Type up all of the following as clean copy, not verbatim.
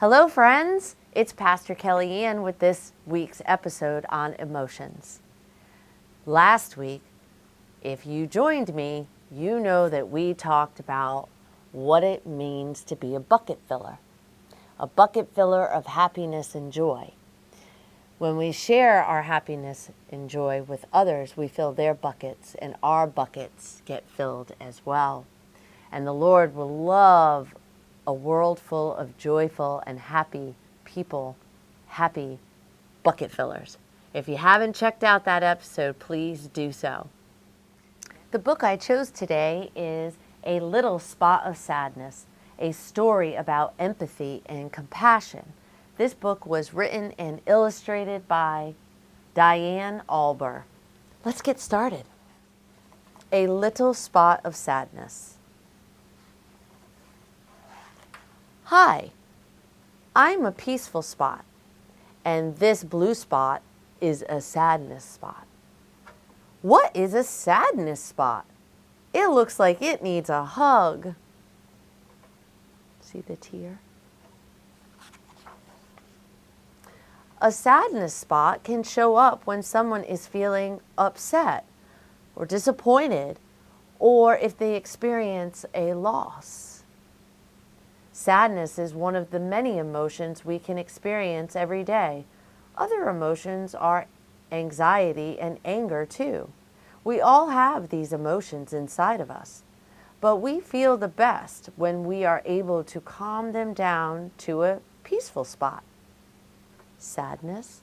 Hello, friends. It's Pastor Kelly Ann with this week's episode on emotions. Last week, if you joined me, you know that we talked about what it means to be a bucket filler of happiness and joy. When we share our happiness and joy with others, we fill their buckets and our buckets get filled as well. And the Lord will love a world full of joyful and happy people, happy bucket fillers. If you haven't checked out that episode, please do so. The book I chose today is A Little Spot of Sadness, a story about empathy and compassion. This book was written and illustrated by Diane Alber. Let's get started. A Little Spot of Sadness. Hi, I'm a peaceful spot, and this blue spot is a sadness spot. What is a sadness spot? It looks like it needs a hug. See the tear? A sadness spot can show up when someone is feeling upset or disappointed, or if they experience a loss. Sadness is one of the many emotions we can experience every day. Other emotions are anxiety and anger too. We all have these emotions inside of us, but we feel the best when we are able to calm them down to a peaceful spot. Sadness,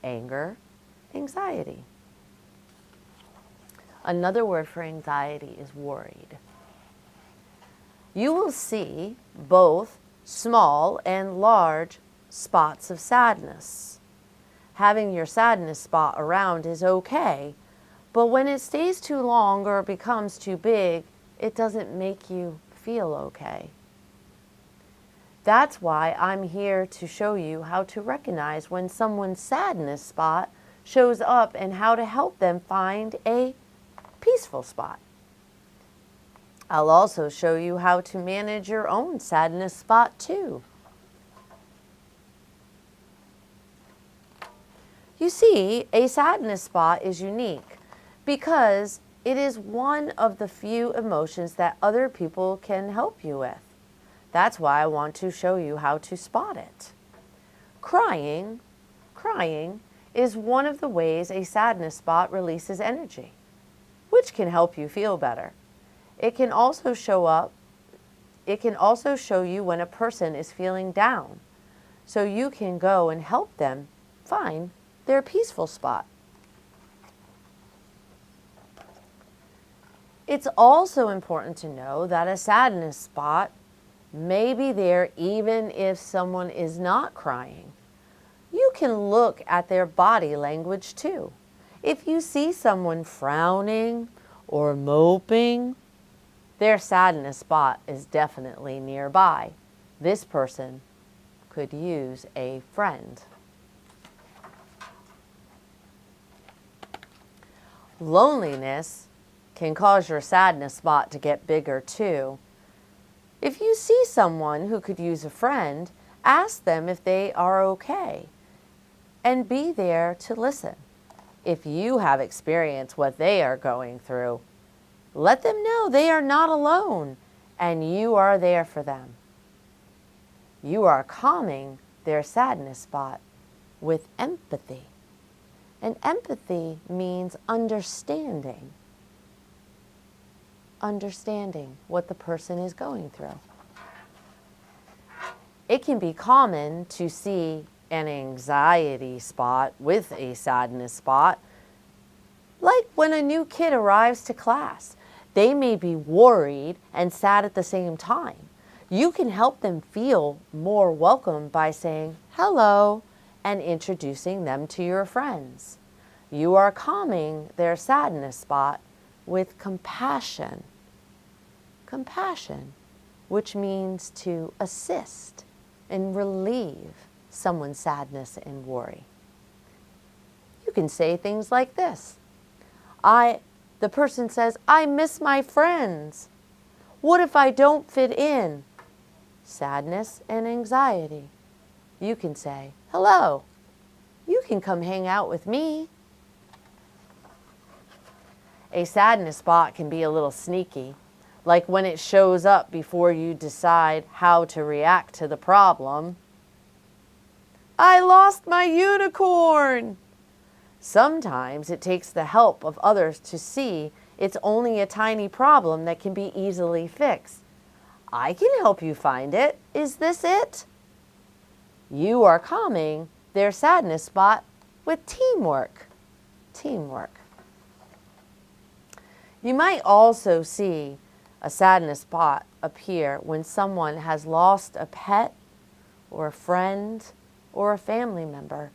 anger, anxiety. Another word for anxiety is worried. You will see both small and large spots of sadness. Having your sadness spot around is okay, but when it stays too long or becomes too big, it doesn't make you feel okay. That's why I'm here to show you how to recognize when someone's sadness spot shows up and how to help them find a peaceful spot. I'll also show you how to manage your own sadness spot too. You see, a sadness spot is unique because it is one of the few emotions that other people can help you with. That's why I want to show you how to spot it. Crying is one of the ways a sadness spot releases energy, which can help you feel better. It can also show you when a person is feeling down, so you can go and help them find their peaceful spot. It's also important to know that a sadness spot may be there even if someone is not crying. You can look at their body language too. If you see someone frowning or moping, their sadness spot is definitely nearby. This person could use a friend. Loneliness can cause your sadness spot to get bigger too. If you see someone who could use a friend, ask them if they are okay and be there to listen. If you have experienced what they are going through, let them know they are not alone and you are there for them. You are calming their sadness spot with empathy. And empathy means understanding what the person is going through. It can be common to see an anxiety spot with a sadness spot, like when a new kid arrives to class. They may be worried and sad at the same time. You can help them feel more welcome by saying hello and introducing them to your friends. You are calming their sadness spot with compassion. Compassion, which means to assist and relieve someone's sadness and worry. You can say things like this. The person says, I miss my friends. What if I don't fit in? Sadness and anxiety. You can say, "Hello, you can come hang out with me." A sadness spot can be a little sneaky, like when it shows up before you decide how to react to the problem. "I lost my unicorn." Sometimes it takes the help of others to see it's only a tiny problem that can be easily fixed. "I can help you find it. Is this it?" You are calming their sadness spot with teamwork. Teamwork. You might also see a sadness spot appear when someone has lost a pet or a friend or a family member.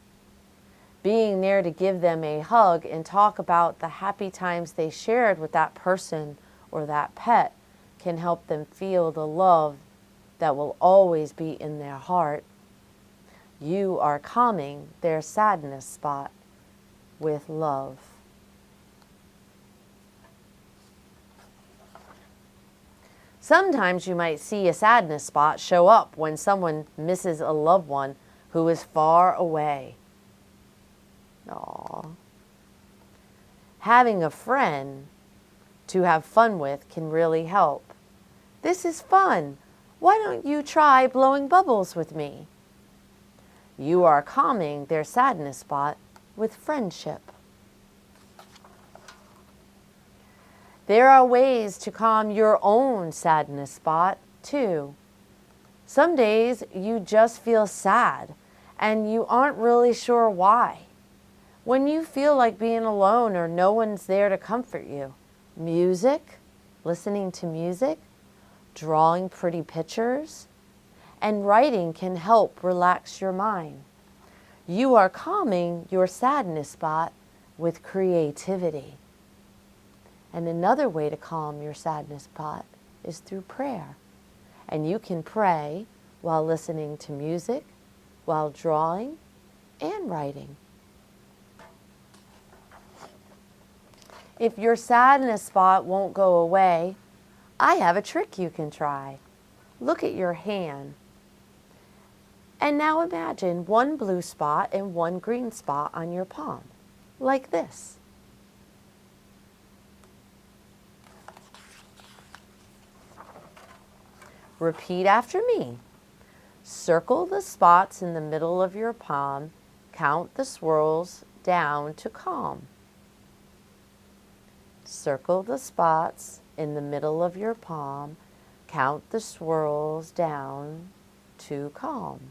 Being there to give them a hug and talk about the happy times they shared with that person or that pet can help them feel the love that will always be in their heart. You are calming their sadness spot with love. Sometimes you might see a sadness spot show up when someone misses a loved one who is far away. Aww. Having a friend to have fun with can really help. "This is fun. Why don't you try blowing bubbles with me?" You are calming their sadness spot with friendship. There are ways to calm your own sadness spot, too. Some days you just feel sad and you aren't really sure why. When you feel like being alone or no one's there to comfort you, music, listening to music, drawing pretty pictures, and writing can help relax your mind. You are calming your sadness spot with creativity. And another way to calm your sadness spot is through prayer. And you can pray while listening to music, while drawing and writing. If your sadness spot won't go away, I have a trick you can try. Look at your hand. And now imagine one blue spot and one green spot on your palm, like this. Repeat after me. Circle the spots in the middle of your palm. Count the swirls down to calm. Circle the spots in the middle of your palm. Count the swirls down to calm.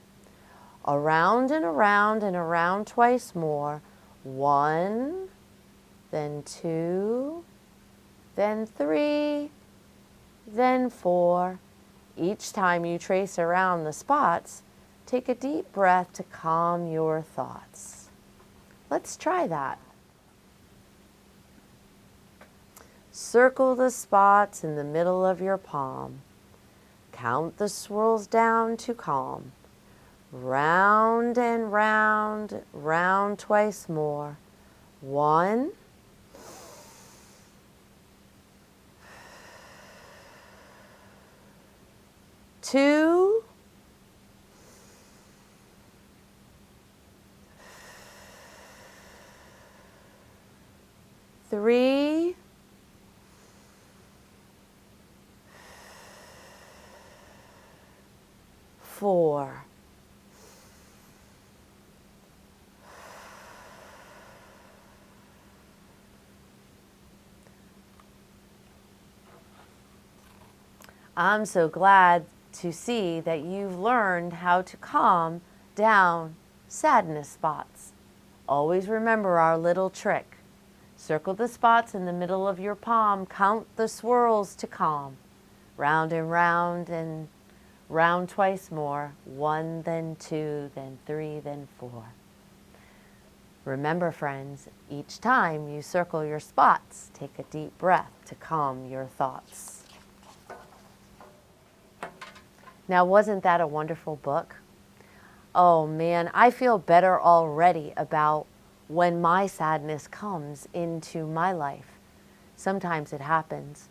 Around and around and around twice more. 1, then 2, then 3, then 4. Each time you trace around the spots, take a deep breath to calm your thoughts. Let's try that. Circle the spots in the middle of your palm. Count the swirls down to calm. Round and round, round twice more. 1, 2, 3, 4. I'm so glad to see that you've learned how to calm down sadness spots. Always remember our little trick. Circle the spots in the middle of your palm. Count the swirls to calm. Round and round twice more. 1, then 2, then 3, then 4. Remember, friends, each time you circle your spots, take a deep breath to calm your thoughts. Now, wasn't that a wonderful book? Oh man, I feel better already about when my sadness comes into my life. Sometimes it happens.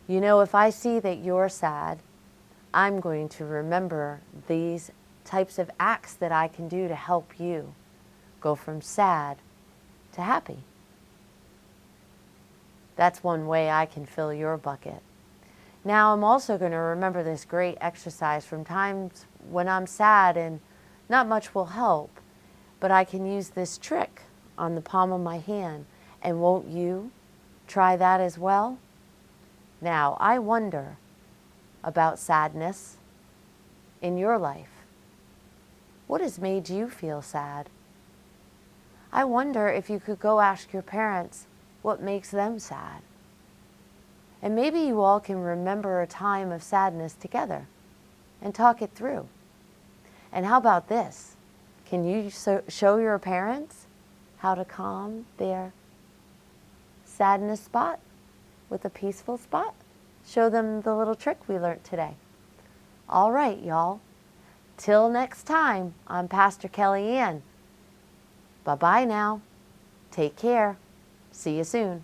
You know, if I see that you're sad, I'm going to remember these types of acts that I can do to help you go from sad to happy. That's one way I can fill your bucket. Now I'm also going to remember this great exercise from times when I'm sad and not much will help, but I can use this trick on the palm of my hand. And won't you try that as well? Now, I wonder about sadness in your life. What has made you feel sad? I wonder if you could go ask your parents what makes them sad. And maybe you all can remember a time of sadness together and talk it through. And how about this? Can you show your parents how to calm their sadness spot with a peaceful spot? Show them the little trick we learned today. All right, y'all. Till next time, I'm Pastor Kelly Ann. Bye-bye now. Take care. See you soon.